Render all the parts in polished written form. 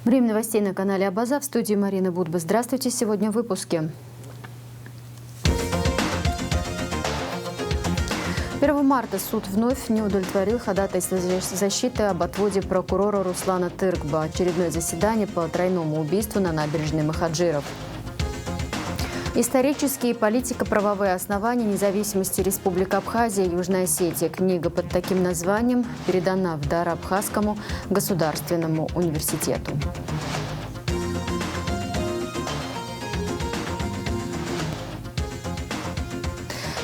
Время новостей на канале Абаза. В студии Марина Будба. Здравствуйте. Сегодня в выпуске. 1 марта суд вновь не удовлетворил ходатайство защиты об отводе прокурора Руслана Тыркба. Очередное заседание по тройному убийству на набережной Махаджиров. Исторические и политико-правовые основания независимости Республики Абхазия и Южной Осетии. Книга под таким названием передана в дар Абхазскому государственному университету.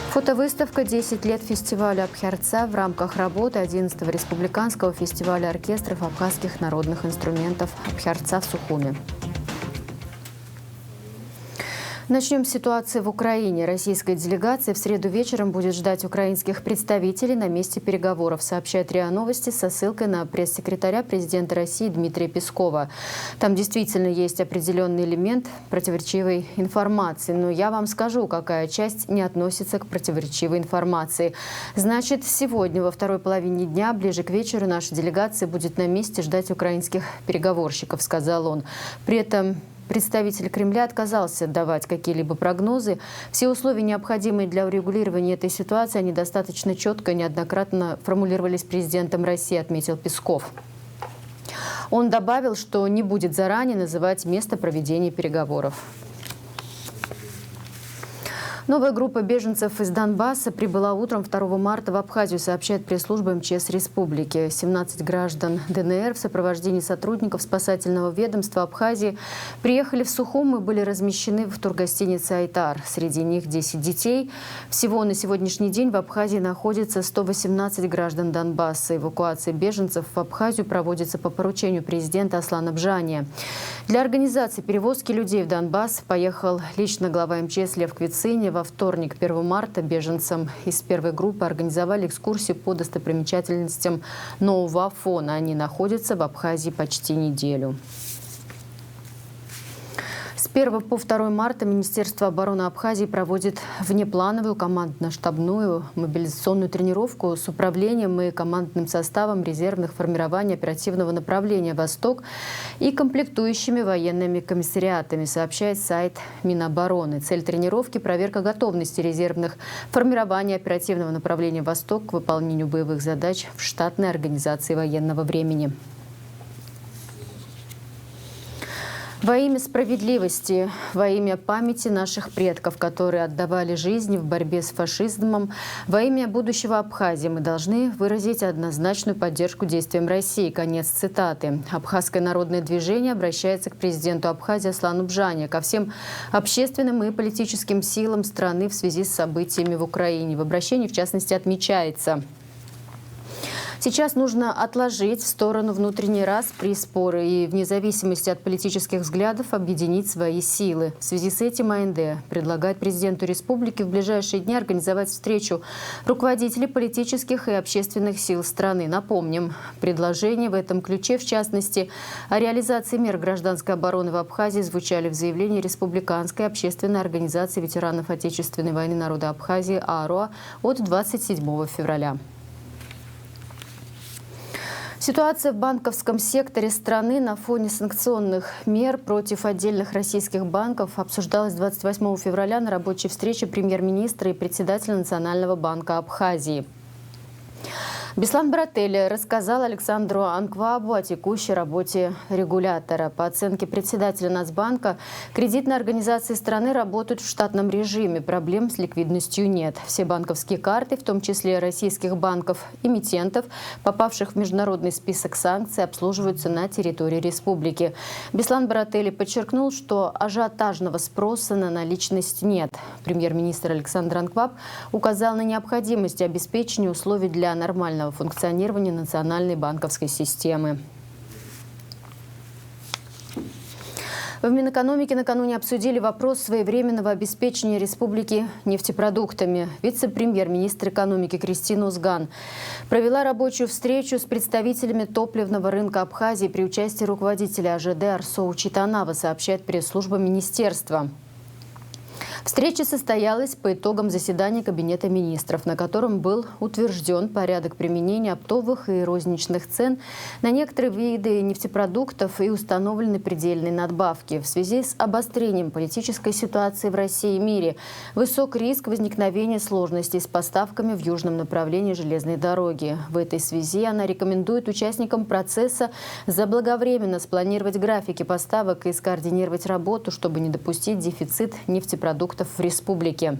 Фотовыставка «10 лет фестиваля Абхярца» в рамках работы 11-го республиканского фестиваля оркестров абхазских народных инструментов Абхярца в Сухуми. Начнем с ситуации в Украине. Российская делегация в среду вечером будет ждать украинских представителей на месте переговоров, сообщает РИА Новости со ссылкой на пресс-секретаря президента России Дмитрия Пескова. Там действительно есть определенный элемент противоречивой информации. Но я вам скажу, какая часть не относится к противоречивой информации. Значит, сегодня во второй половине дня, ближе к вечеру, наша делегация будет на месте ждать украинских переговорщиков, сказал он. При этом представитель Кремля отказался давать какие-либо прогнозы. Все условия, необходимые для урегулирования этой ситуации, они достаточно четко и неоднократно формулировались президентом России, отметил Песков. Он добавил, что не будет заранее называть место проведения переговоров. Новая группа беженцев из Донбасса прибыла утром 2 марта в Абхазию, сообщает пресс-служба МЧС Республики. 17 граждан ДНР в сопровождении сотрудников спасательного ведомства Абхазии приехали в Сухум и были размещены в тургостинице «Айтар». Среди них 10 детей. Всего на сегодняшний день в Абхазии находится 118 граждан Донбасса. Эвакуация беженцев в Абхазию проводится по поручению президента Аслана Бжания. Для организации перевозки людей в Донбасс поехал лично глава МЧС Лев Квицыня. Во вторник, 1 марта, беженцам из первой группы организовали экскурсию по достопримечательностям нового Афона. Они находятся в Абхазии почти неделю. С 1 по 2 марта Министерство обороны Абхазии проводит внеплановую командно-штабную мобилизационную тренировку с управлением и командным составом резервных формирований оперативного направления «Восток» и комплектующими военными комиссариатами, сообщает сайт Минобороны. Цель тренировки – проверка готовности резервных формирований оперативного направления «Восток» к выполнению боевых задач в штатной организации военного времени. Во имя справедливости, во имя памяти наших предков, которые отдавали жизни в борьбе с фашизмом, во имя будущего Абхазии мы должны выразить однозначную поддержку действиям России. Конец цитаты. Абхазское народное движение обращается к президенту Абхазии Аслану Бжания, ко всем общественным и политическим силам страны в связи с событиями в Украине. В обращении, в частности, отмечается: сейчас нужно отложить в сторону внутренние распри и споры и, вне зависимости от политических взглядов, объединить свои силы. В связи с этим АНД предлагает президенту республики в ближайшие дни организовать встречу руководителей политических и общественных сил страны. Напомним, предложения в этом ключе, в частности, о реализации мер гражданской обороны в Абхазии, звучали в заявлении Республиканской общественной организации ветеранов Отечественной войны народа Абхазии АРОА от 27 февраля. Ситуация в банковском секторе страны на фоне санкционных мер против отдельных российских банков обсуждалась 28 февраля на рабочей встрече премьер-министра и председателя Национального банка Абхазии. Беслан Брателли рассказал Александру Анквабу о текущей работе регулятора. По оценке председателя Нацбанка, кредитные организации страны работают в штатном режиме. Проблем с ликвидностью нет. Все банковские карты, в том числе российских банков-эмитентов, попавших в международный список санкций, обслуживаются на территории республики. Беслан Брателли подчеркнул, что ажиотажного спроса на наличность нет. Премьер-министр Александр Анкваб указал на необходимость обеспечения условий для нормального функционирования национальной банковской системы. В Минэкономике накануне обсудили вопрос своевременного обеспечения республики нефтепродуктами. Вице-премьер-министр экономики Кристина Узган провела рабочую встречу с представителями топливного рынка Абхазии при участии руководителя АЖД Арсоу Читанава, сообщает пресс-служба министерства. Встреча состоялась по итогам заседания Кабинета министров, на котором был утвержден порядок применения оптовых и розничных цен на некоторые виды нефтепродуктов и установлены предельные надбавки. В связи с обострением политической ситуации в России и мире высок риск возникновения сложностей с поставками в южном направлении железной дороги. В этой связи она рекомендует участникам процесса заблаговременно спланировать графики поставок и скоординировать работу, чтобы не допустить дефицит нефтепродуктов в республике.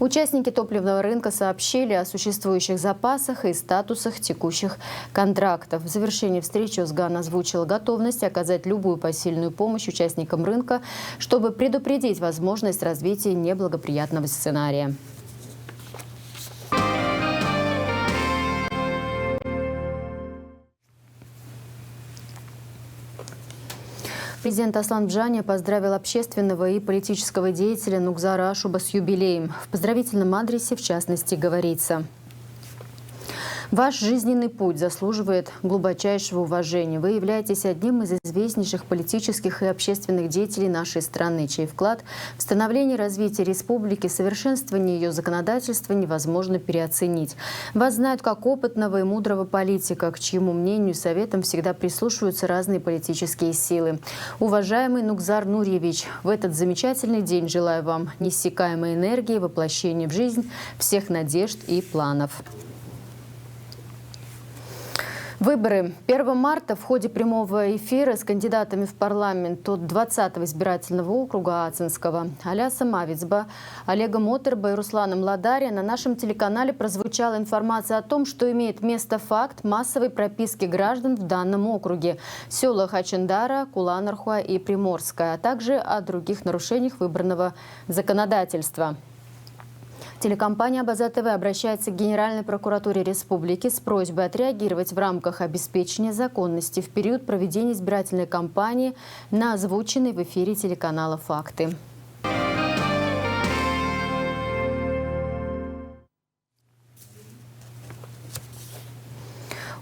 Участники топливного рынка сообщили о существующих запасах и статусах текущих контрактов. В завершении встречи ОСГАН озвучил готовность оказать любую посильную помощь участникам рынка, чтобы предупредить возможность развития неблагоприятного сценария. Президент Аслан Бжаня поздравил общественного и политического деятеля Нугзара Ашуба с юбилеем. В поздравительном адресе, в частности, говорится: «Ваш жизненный путь заслуживает глубочайшего уважения. Вы являетесь одним из известнейших политических и общественных деятелей нашей страны, чей вклад в становление и развитие республики, совершенствование ее законодательства невозможно переоценить. Вас знают как опытного и мудрого политика, к чьему мнению и советам всегда прислушиваются разные политические силы. Уважаемый Нугзар Нурьевич, в этот замечательный день желаю вам неиссякаемой энергии, воплощения в жизнь всех надежд и планов». Выборы 1 марта в ходе прямого эфира с кандидатами в парламент от 20-го избирательного округа Ацинского Аляса Мавицба, Олега Мотерба и Руслана Младария на нашем телеканале прозвучала информация о том, что имеет место факт массовой прописки граждан в данном округе – селах Ачындара, Куланархуа и Приморская, а также о других нарушениях выборного законодательства. Телекомпания «Абаза ТВ» обращается к Генеральной прокуратуре республики с просьбой отреагировать в рамках обеспечения законности в период проведения избирательной кампании на озвученные в эфире телеканала факты.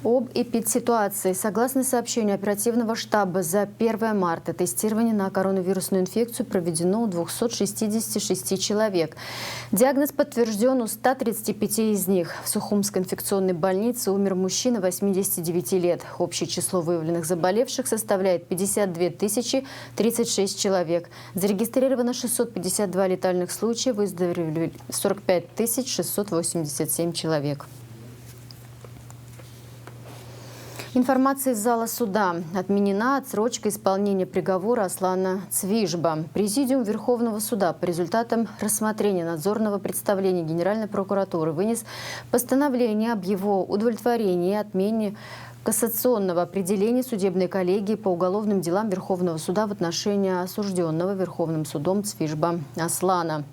Об эпидситуации. Согласно сообщению оперативного штаба, за 1 марта тестирование на коронавирусную инфекцию проведено у 266 человек. Диагноз подтвержден у 135 из них. В Сухумской инфекционной больнице умер мужчина 89 лет. Общее число выявленных заболевших составляет 52 036 человек. Зарегистрировано 652 летальных случая, выздоровели 45 687 человек. Информация из зала суда. Отменена отсрочка исполнения приговора Аслана Цвижба. Президиум Верховного суда по результатам рассмотрения надзорного представления Генеральной прокуратуры вынес постановление об его удовлетворении и отмене кассационного определения судебной коллегии по уголовным делам Верховного суда в отношении осужденного Верховным судом Цвижба Аслана.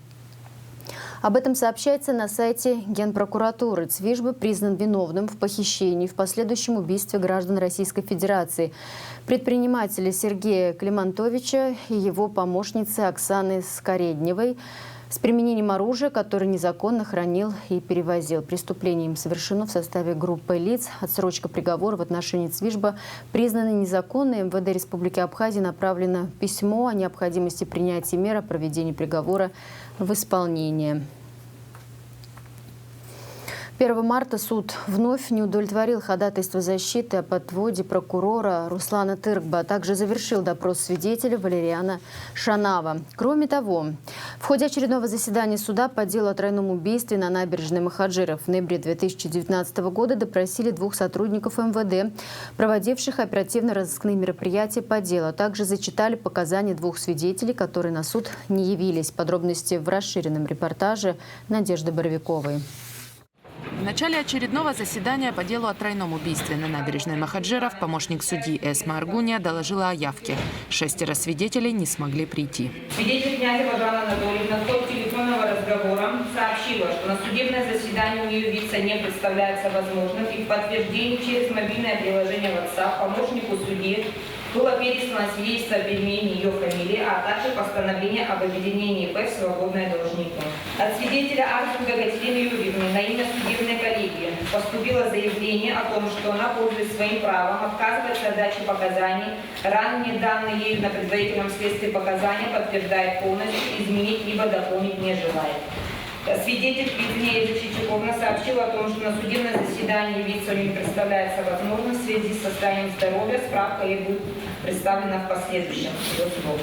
Об этом сообщается на сайте Генпрокуратуры. Цвижба признан виновным в похищении и в последующем убийстве граждан Российской Федерации, предпринимателя Сергея Климантовича и его помощницы Оксаны Скоредневой с применением оружия, которое незаконно хранил и перевозил. Преступление им совершено в составе группы лиц. Отсрочка приговора в отношении Цвижба признана незаконной. МВД Республики Абхазия направлено письмо о необходимости принятия мер о проведении приговора в исполнение. 1 марта суд вновь не удовлетворил ходатайство защиты о подводе прокурора Руслана Тыркба, а также завершил допрос свидетеля Валериана Шанава. Кроме того, в ходе очередного заседания суда по делу о тройном убийстве на набережной Махаджиров в ноябре 2019 года допросили 2 сотрудников МВД, проводивших оперативно-розыскные мероприятия по делу, а также зачитали показания 2 свидетелей, которые на суд не явились. Подробности в расширенном репортаже Надежды Боровиковой. В начале очередного заседания по делу о тройном убийстве на набережной Махаджиров помощник судьи Эсма Аргуния доложила о явке. 6 свидетелей не смогли прийти. Свидетель Князева Жанна Анатольевна в ходе телефонного разговора сообщила, что на судебное заседание у нее явиться не представляется возможным, и в подтверждении через мобильное приложение WhatsApp помощнику судьи было переслано свидетельство об изменении ее фамилии, а также постановление об объединении П в свободное должником. От свидетеля Арцунга Екатерины Юрьевны на имя судебной коллегии поступило заявление о том, что она, пользуясь своим правом, отказывается от дачи показаний. Ранее данные ею на предварительном следствии показания подтверждает полностью, изменить либо дополнить не желает. Свидетель Квитинея Чичуковна сообщила о том, что на судебное заседание явиться не представляется возможность в связи с состоянием здоровья. Справка ей будет представлена в последующем суду.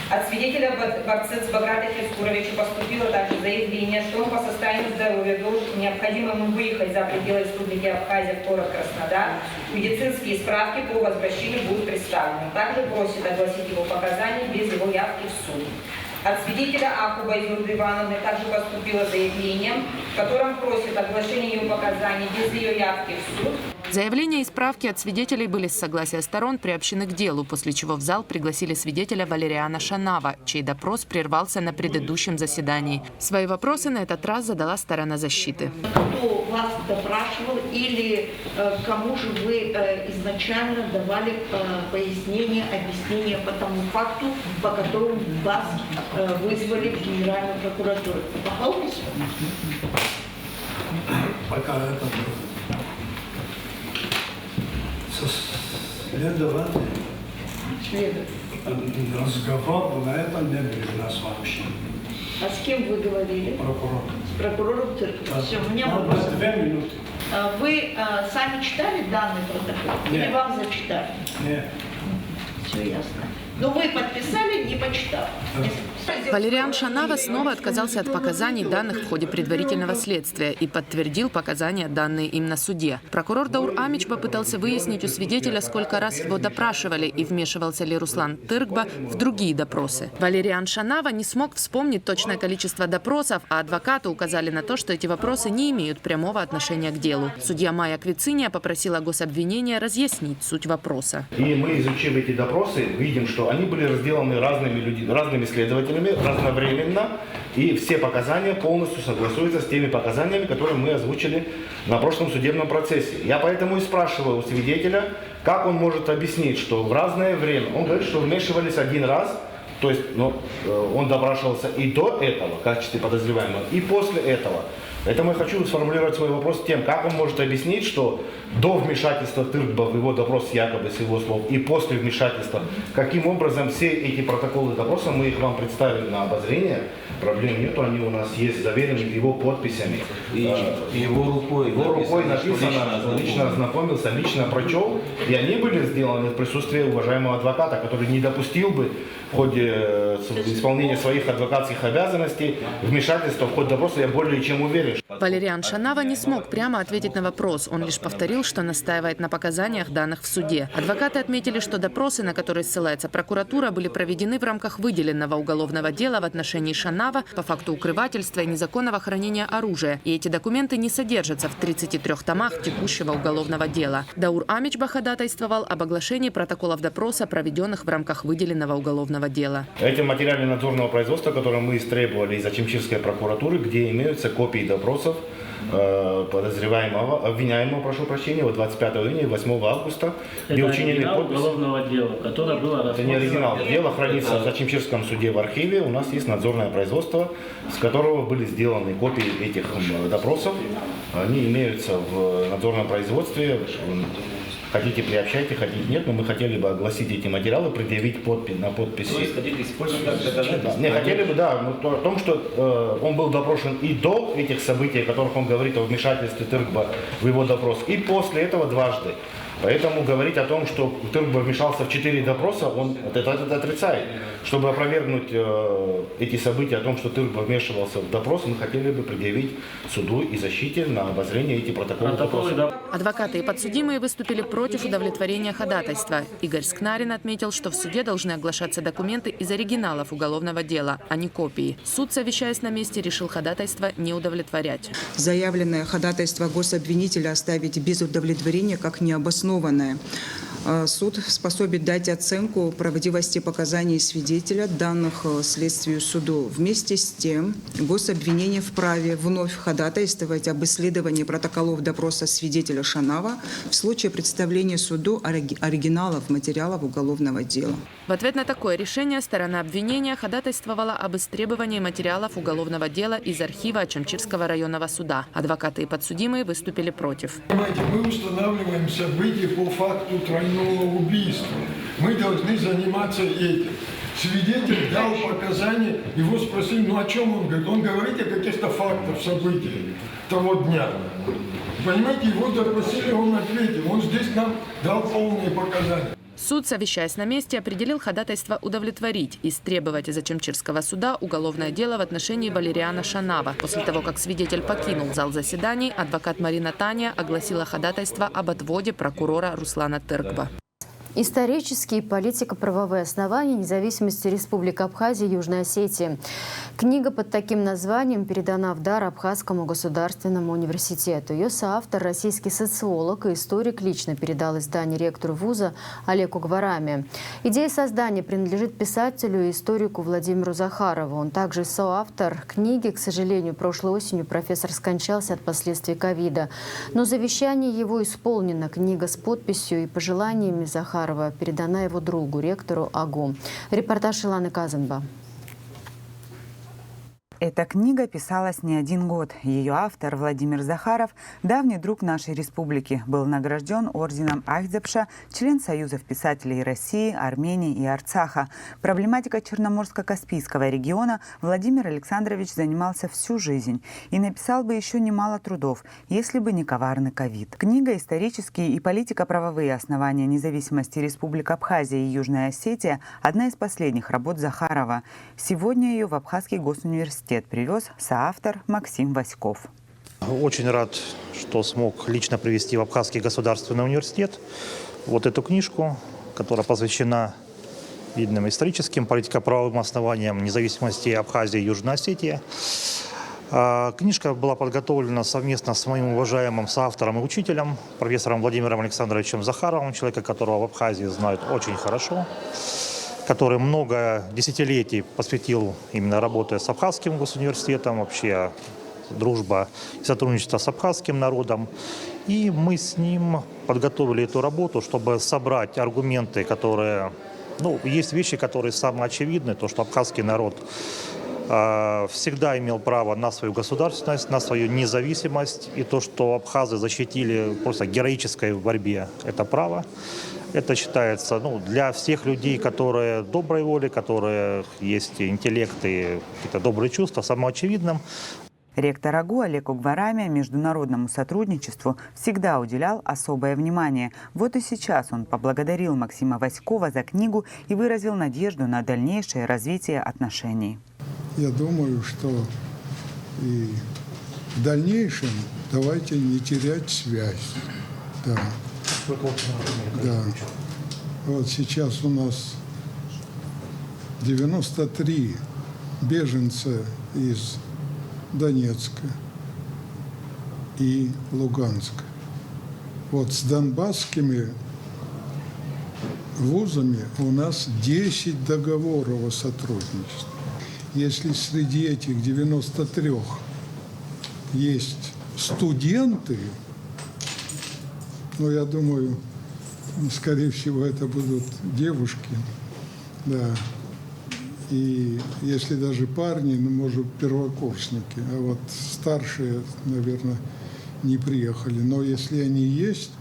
От свидетеля Барцец Баграта Фискуровича поступило также заявление, что он по состоянию здоровья необходимо ему выехать за пределы Республики Абхазия в город Краснодар. Медицинские справки по возвращению будут представлены. Также просит огласить его показания без его явки в суд. От свидетеля Ахуба Изурды Ивановны также поступило заявление, в котором просит оглашение ее показаний без ее явки в суд. Заявления и справки от свидетелей были с согласия сторон приобщены к делу, после чего в зал пригласили свидетеля Валериана Шанава, чей допрос прервался на предыдущем заседании. Свои вопросы на этот раз задала сторона защиты. Кто вас допрашивал или кому же вы изначально давали пояснение, объяснение по тому факту, по которому вас вызвали в Генеральную прокуратуру? Похвалитесь? Пока это следователь. Разговор на это не был у нас вообще. А с кем вы говорили? Прокурор. С прокурором Тыркова. Да. Все, у меня вопрос. 2 минуты. Вы сами читали данный протокол? Нет. Или вам зачитали? Нет. Все ясно. Но вы подписали, не почитав. Валериан Шанава снова отказался от показаний, данных в ходе предварительного следствия, и подтвердил показания, данные им на суде. Прокурор Даур Амич попытался выяснить у свидетеля, сколько раз его допрашивали и вмешивался ли Руслан Тыркба в другие допросы. Валериан Шанава не смог вспомнить точное количество допросов, а адвокаты указали на то, что эти вопросы не имеют прямого отношения к делу. Судья Майя Квициния попросила гособвинения разъяснить суть вопроса. И мы, изучив эти допросы, видим, что они были разделаны разными следователями разновременно, и все показания полностью согласуются с теми показаниями, которые мы озвучили на прошлом судебном процессе. Я поэтому и спрашиваю у свидетеля, как он может объяснить, что в разное время, он говорит, что вмешивались один раз, то есть он допрашивался и до этого, в качестве подозреваемого, и после этого. Поэтому я хочу сформулировать свой вопрос тем, как он может объяснить, что до вмешательства Тыркба в его допрос якобы с его слов и после вмешательства, каким образом все эти протоколы допроса, мы их вам представили на обозрение, проблем нету, они у нас есть заверены его подписями. И его рукой написано, лично ознакомился, лично прочел, и они были сделаны в присутствии уважаемого адвоката, который не допустил бы в ходе исполнения своих адвокатских обязанностей вмешательства в ход допроса, я более чем уверен. Валериан Шанава не смог прямо ответить на вопрос. Он лишь повторил, что настаивает на показаниях, данных в суде. Адвокаты отметили, что допросы, на которые ссылается прокуратура, были проведены в рамках выделенного уголовного дела в отношении Шанава по факту укрывательства и незаконного хранения оружия. И эти документы не содержатся в 33 томах текущего уголовного дела. Даур Амич ходатайствовал об оглашении протоколов допроса, проведенных в рамках выделенного уголовного дела. Эти материалы надзорного производства, которые мы истребовали из Ачимчирской прокуратуры, где имеются копии допросов подозреваемого, обвиняемого, прошу прощения, 25 июня и 8 августа, где учинены подписи. Уголовного дела, которое было Это не оригинал. Дело хранится в Ачимчирском суде в архиве. У нас есть надзорное производство, с которого были сделаны копии этих допросов. Они имеются в надзорном производстве. Хотите, приобщайте, хотите, нет, но мы хотели бы огласить эти материалы, предъявить на подписи. Вы хотите использовать как доказательство? Не, хотели бы, да, о том, что он был допрошен и до этих событий, о которых он говорит, о вмешательстве Тыркба в его допрос, и после этого дважды. Поэтому говорить о том, что Тыркба вмешался в 4 допроса, он это отрицает. Чтобы опровергнуть эти события о том, что Тыркба вмешивался в допрос, мы хотели бы предъявить суду и защите на обозрение эти протоколы допроса. Адвокаты и подсудимые выступили против удовлетворения ходатайства. Игорь Скнарин отметил, что в суде должны оглашаться документы из оригиналов уголовного дела, а не копии. Суд, совещаясь на месте, решил ходатайство не удовлетворять. Заявленное ходатайство гособвинителя оставить без удовлетворения как необоснованное. Суд способен дать оценку правдивости показаний свидетеля, данных следствию суду. Вместе с тем, гособвинение вправе вновь ходатайствовать об исследовании протоколов допроса свидетеля Шанава в случае представления суду оригиналов материалов уголовного дела. В ответ на такое решение сторона обвинения ходатайствовала об истребовании материалов уголовного дела из архива Ачамчирского районного суда. Адвокаты и подсудимые выступили против. Понимаете, мы устанавливаем события по факту тройного убийства. Мы должны заниматься этим. Свидетель дал показания, его спросили, ну о чем он говорит? Он говорит о каких-то фактах событий того дня. Понимаете, его допросили, он ответил. Он здесь нам дал полные показания. Суд, совещаясь на месте, определил ходатайство удовлетворить и истребовать из Ачамчирского суда уголовное дело в отношении Валериана Шанава. После того, как свидетель покинул зал заседаний, адвокат Марина Таня огласила ходатайство об отводе прокурора Руслана Тыркба. Исторические и политико-правовые основания независимости Республики Абхазия и Южной Осетии. Книга под таким названием передана в дар Абхазскому государственному университету. Ее соавтор, российский социолог и историк, лично передал издание ректору вуза Олегу Гвараме. Идея создания принадлежит писателю и историку Владимиру Захарову. Он также соавтор книги. К сожалению, прошлой осенью профессор скончался от последствий ковида. Но завещание его исполнено. Книга с подписью и пожеланиями Захарова передана его другу, ректору АГУ. Репортаж Иланы Казанба. Эта книга писалась не один год. Ее автор Владимир Захаров, давний друг нашей республики, был награжден орденом Ахтзепша, член Союзов писателей России, Армении и Арцаха. Проблематикой Черноморско-Каспийского региона Владимир Александрович занимался всю жизнь и написал бы еще немало трудов, если бы не коварный ковид. Книга «Исторические и политико-правовые основания независимости Республик Абхазия и Южная Осетия» – одна из последних работ Захарова. Сегодня ее в Абхазский госуниверситет привез соавтор Максим Васьков. Очень рад, что смог лично привезти в Абхазский государственный университет вот эту книжку, которая посвящена видным историческим, политико-правовым основаниям независимости Абхазии и Южной Осетии. Книжка была подготовлена совместно с моим уважаемым соавтором и учителем, профессором Владимиром Александровичем Захаровым, человека, которого в Абхазии знают очень хорошо, который много десятилетий посвятил именно работе с Абхазским госуниверситетом, вообще дружба и сотрудничество с абхазским народом. И мы с ним подготовили эту работу, чтобы собрать аргументы, которые... есть вещи, которые самые очевидны, то, что абхазский народ всегда имел право на свою государственность, на свою независимость, и то, что абхазы защитили просто героической борьбе это право. Это считается для всех людей, которые доброй воли, которые есть интеллект и какие-то добрые чувства, самоочевидным. Ректор АГУ Олег Гвараме международному сотрудничеству всегда уделял особое внимание. Вот и сейчас он поблагодарил Максима Васькова за книгу и выразил надежду на дальнейшее развитие отношений. Я думаю, что и в дальнейшем давайте не терять связь. Да. Да. Вот сейчас у нас 93 беженца из Донецка и Луганска. Вот с донбасскими вузами у нас 10 договоров о сотрудничестве. Если среди этих 93 есть студенты, я думаю, скорее всего, это будут девушки, да. И если даже парни, может, первокурсники, а вот старшие, наверное, не приехали. Но если они есть,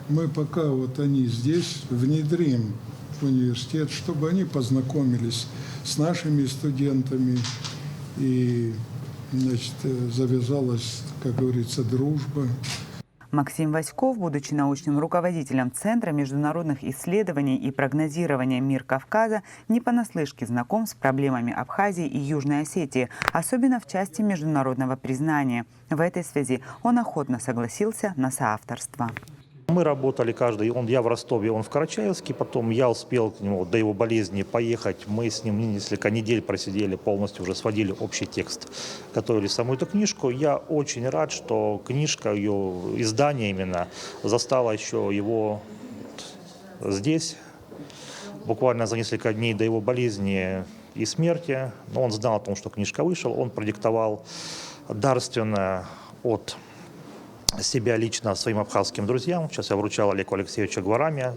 мы пока они здесь внедрим в университет, чтобы они познакомились с нашими студентами и, завязалась, как говорится, дружба. Максим Васьков, будучи научным руководителем Центра международных исследований и прогнозирования «Мир Кавказа», не понаслышке знаком с проблемами Абхазии и Южной Осетии, особенно в части международного признания. В этой связи он охотно согласился на соавторство. Мы работали каждый, я в Ростове, он в Карачаевске, потом я успел к нему до его болезни поехать, мы с ним несколько недель просидели, полностью уже сводили общий текст, готовили саму эту книжку. Я очень рад, что книжка, ее издание именно, застало еще его здесь, буквально за несколько дней до его болезни и смерти. Но он знал о том, что книжка вышла, он продиктовал дарственно от себя лично своим абхазским друзьям. Сейчас я вручал Олегу Алексеевичу Гвараме.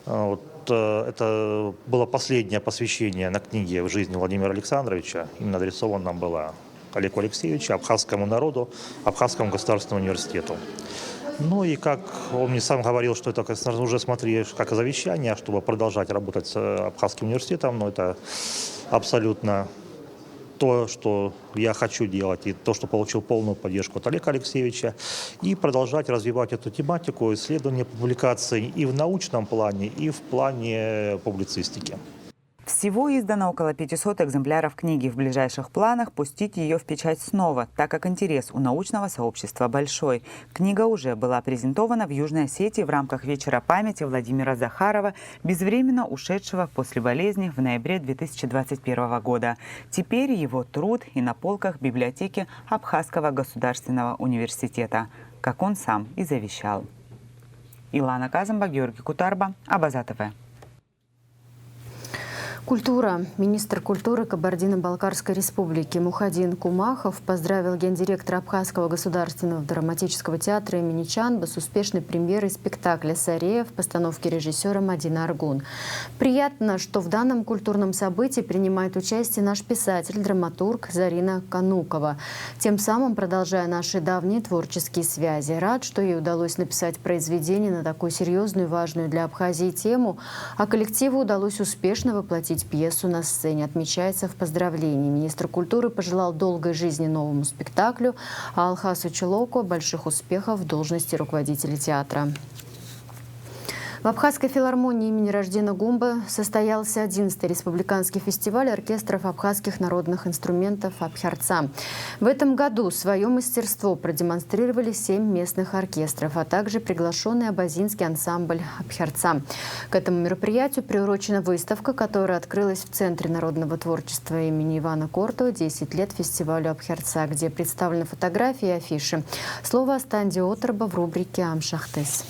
Это было последнее посвящение на книге в жизни Владимира Александровича. Именно адресовано было Олегу Алексеевичу, абхазскому народу, Абхазскому государственному университету. Ну и как он мне сам говорил, что это уже смотри как завещание, чтобы продолжать работать с Абхазским университетом, но это абсолютно то, что я хочу делать, и то, что получил полную поддержку от Олега Алексеевича, и продолжать развивать эту тематику, исследования, публикации и в научном плане, и в плане публицистики. Всего издано около 500 экземпляров книги. В ближайших планах пустить ее в печать снова, так как интерес у научного сообщества большой. Книга уже была презентована в Южной Осетии в рамках вечера памяти Владимира Захарова, безвременно ушедшего после болезни в ноябре 2021 года. Теперь его труд и на полках библиотеки Абхазского государственного университета, как он сам и завещал. Илана Казамба, Георгий Кутарба, Абаза ТВ. Культура. Министр культуры Кабардино-Балкарской республики Мухаддин Кумахов поздравил гендиректора Абхазского государственного драматического театра имени Чанба с успешной премьерой спектакля «Сарея» в постановке режиссера Мадина Аргун. Приятно, что в данном культурном событии принимает участие наш писатель, драматург Зарина Канукова, тем самым продолжая наши давние творческие связи. Рад, что ей удалось написать произведение на такую серьезную и важную для Абхазии тему, а коллективу удалось успешно воплотить пьесу на сцене, отмечается в поздравлении. Министр культуры пожелал долгой жизни новому спектаклю, а Алхасу Челоку больших успехов в должности руководителя театра. В Абхазской филармонии имени Раждена Гумбы состоялся 11-й республиканский фестиваль оркестров абхазских народных инструментов «Абхярца». В этом году свое мастерство продемонстрировали 7 местных оркестров, а также приглашенный абазинский ансамбль «Абхярца». К этому мероприятию приурочена выставка, которая открылась в Центре народного творчества имени Ивана Кортова «10 лет фестивалю Абхярца», где представлены фотографии и афиши. Слово Астанди Оторба в рубрике «Амшахтес».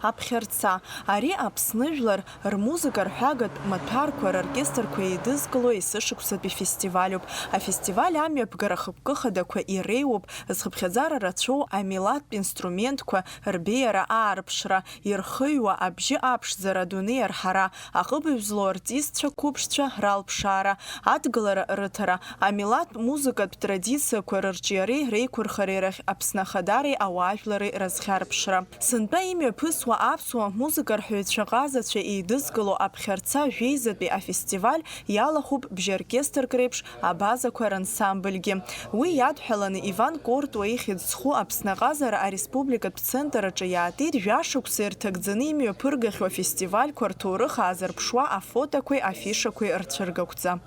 Абхярца. Ари Аԥсны рмузыка рҳәагатә маҭәарқәа роркестрқәа еидызкыло есышықәсатәи фестивалюп. Афестиваль амҩаԥгара хықәкы-хадақәа иреиуоуп зхыԥхьаӡара рацәоу амилаҭтә инструментқәа рбеиара аарԥшра, ирхыҩуа абжьы аԥшӡара адунеи арҳара, аҟыбаҩ злоу артистцәа қәыԥшцәа ралԥшаара, адгылара рыҭара, амилаҭтә музыкатә традициақәа рырҿиареи реиқәырхареи рахь Аԥсны ахадареи ауаажәлареи разхьарԥшра. Сынтәа имҩаԥысуа аԥсуа музыкарҳәаҩцәа ҟазацәа еидызкыло Абхярца жәеизатәи афестиваль иалахуп бжьоркестрк реиԥш абазақәа рансамбльгьы. Уи иадҳәаланы Иван Кортуа ихьӡ зху Аԥсны аҟазара ареспубликатә центрраҿы иаатит жәашықәса ирҭагӡаны имҩаԥыргахьоу афестивальқәа рҭоурых аазырԥшуа афотоқәеи афишақәеи рцәыргақәҵа.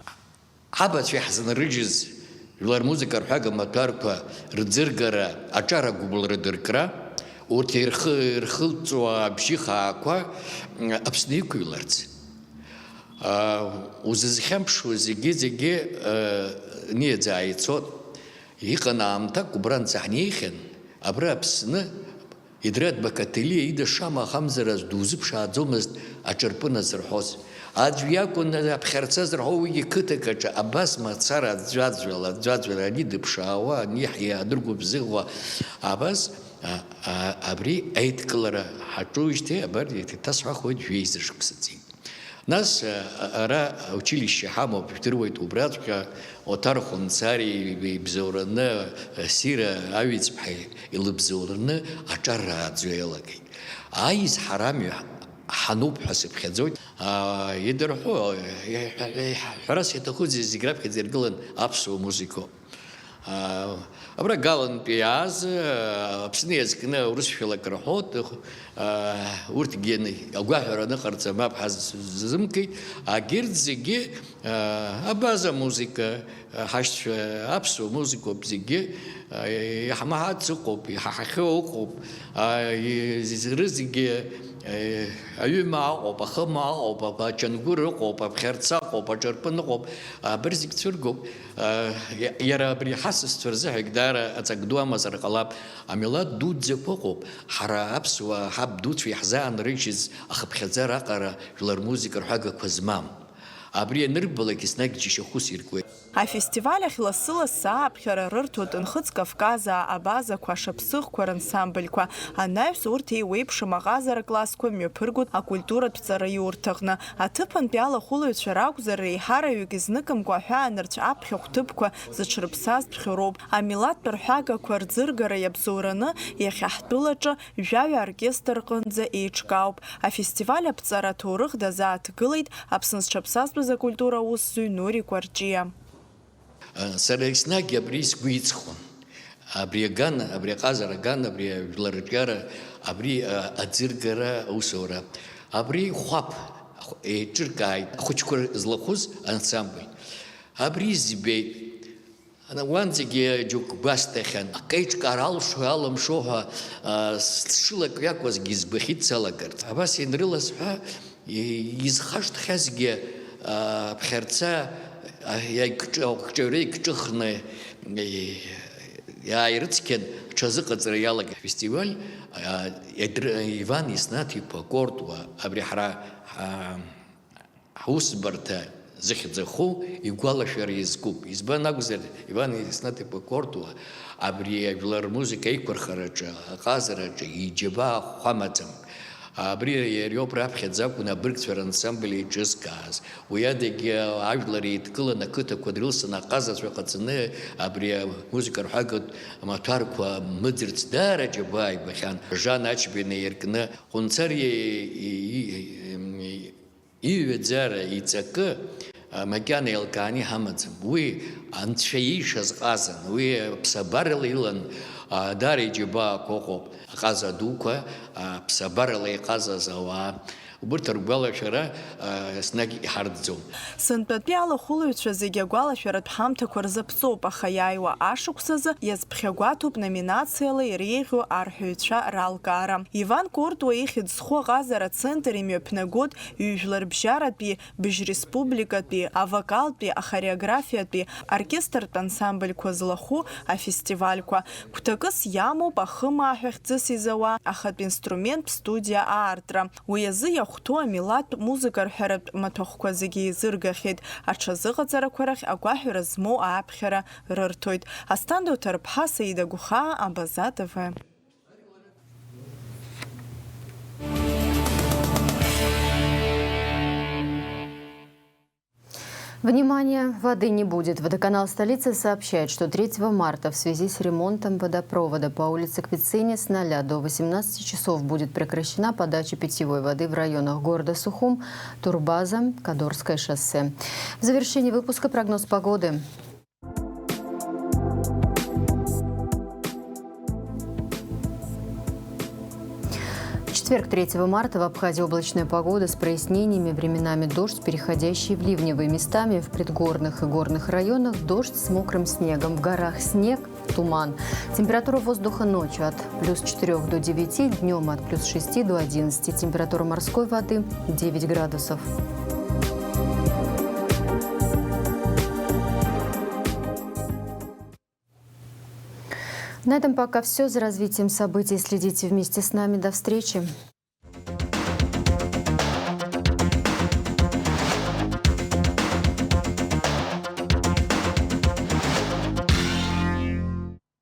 Ҳабацәа иаҳзынрыжьыз жәлар музыка рҳәага маҭәарқәа рӡыргара, аҿарагәыбыл рыдыркра, урҭ ирхылҵуа абжьы хаақәа Аԥсны иқәыҩларц. Узызхьамԥшуа зегьы ниаӡаа ицот. Иҟан аамҭак убранӡа ҳнеихьан, абра Аԥсны Идрат Бакателиа ида шама хамзараз дузыԥшааӡомызт аҿырпына зырҳәоз. Аӡә иакәын Абхярца зырҳәо уигьы қыҭак аҿы абас мацара аӡәаӡәала ани дыԥшаауа, ани иаадыргәыбзыӷуа абас абри аидкылара ҳаҿуижьҭеи абар иҭасҳәахуеит жәеиза шықәсаҵеит. Нас ара училище ҳамоуп, ижәдыруеит убраҵәҟьа Оҭар Хәынцари ибзоураны, Сира Аҩыҵԥҳа илыбзоураны аҿарра аӡәы еилагеит. Аизҳара амҩа ҳануп ҳәа сыԥхьаӡоит. Идырҳәо, ҳәарас иаҭаху зегь раԥхьаӡа иргылан аԥсуа музикоуп. Абра галантәи иааз Аԥсны иазкны аурысшәалак рҳәот, урҭгьы агәаҳәара аныҟарҵа мап ҳазымкит, агьырҭ зегьы абаза музика, ҳашьцәа аԥсуа музикоуп зегьы иаҳмаҳац ыҟоуп, иҳаҳахьоу ыҟоуп, рызегьы أيما أو بخما أو بجنغور أو بخرصة أو بجربن أو برزق ترجو يرى بريحسس ترزح قدر أتقدوا مزر قلاب عملات دود زفوق حرابس وحب دود في حزان ريشز أخب خزر أقرأ جلر موسيقى حاجة كزمام أبري نربلك سناك جيش خسير كوي. Афестиваль ахьласыласа аԥхьара рырҭоит Нхыҵ Кавказа абазақәа ашаԥсыӷқәа рансамбльқәа анаҩс урҭ еиуеиԥшым аҟазара классқәа мҩаԥыргоит акультуратә ҵара иурҭаҟны аҭыԥантәи алахәылаҩцәа ракәзар реиҳараҩык изныкымкәа аҳәаанырцә аԥхьа хәҭыԥқәа зыҽрыԥсаз ԥхьароуп амилаҭтә рҳәагақәа рӡыргара иабзоураны иахьа ҳтәылаҿы жәаҩа оркестр ҟынӡа еиҿкаауп афестиваль аԥҵара аҭоурых дазааҭгылеит Аԥсны зҽаԥсазтәыз акультура аусзуҩ Нури Кәарҷиа. سرقسنا جبريس قيتخون أبريجان أبريقازر جان أبري جلرجارة أبري أتزرجرة أو سورة أبري خواب تركاي خوشكر زلخوز أنسامبل أبري زبي أنا وانزجي جوك باستخن كيت كارال شوالم شوها شلك ياكوز جيز بخيت سلاكرت أباس ينرلس يزخشت خزجي بخرتها يا كتوري كتخنة يا يرتكن شزقة ريالك فيستيفال إيفان يسناتي بكورتوا أبريحرا حوس برتا زخت زخو يقول شري زكوب يزبان أقزر إيفان يسناتي بكورتوا أبري بلر موسيقى يكبر خرج قازرج يجيبها خامتهم أبري يوم راب خدزاك ونا بركت في الانسامبل جزكاز ويادك عجلري تكلنا كتب كدرسنا قازز في قصنا أبري موسيقى حاجة ما تعرف مدرت درجة باي بخان جان أشبه يركنا خنصر يوزار يتسك مكان يلقاني همت وي أنت شيء قازن وي بصبر ليلن داري جبا كوكب قازا دوكا بصبر لي قازا زوا وبرتر قبل شرا سناجي حردزوم. سنتبي على خلوة زيجا قبل شرا تحمت كرزبصو بخياي وعشقسز يزبخيقاتو بنومينация ليريغو أرحيتشا رالكارا. إيفان كورت ويخد سخو غازر центре мёпнегод южлар бжарат би бж республикат би авокал би ахореография би оркестр ансамбль козлаху а фестиваль ко кутакыс яму бахыма хвцыс изауа ахат инструмент студия артра уязы хто милат музыка рхарат матохква зиги зыргахет аҽазыҟаҵарақәа рахь агәаҳәара змоу ааԥхьара рырҭоит Астандо Ҭарԥҳа Саида Гуха Абаза ТВ. Внимание, воды не будет. Водоканал столицы сообщает, что 3 марта в связи с ремонтом водопровода по улице Квицине с 0 до 18 часов будет прекращена подача питьевой воды в районах города Сухум, Турбаза, Кадорское шоссе. В завершении выпуска прогноз погоды. В четверг, 3 марта, в Абхазии облачная погода с прояснениями, временами дождь, переходящий в ливневые, местами в предгорных и горных районах дождь с мокрым снегом, в горах снег, туман. Температура воздуха ночью от +4 до 9, днем от +6 до 11. Температура морской воды 9 градусов. На этом пока все. За развитием событий следите вместе с нами. До встречи.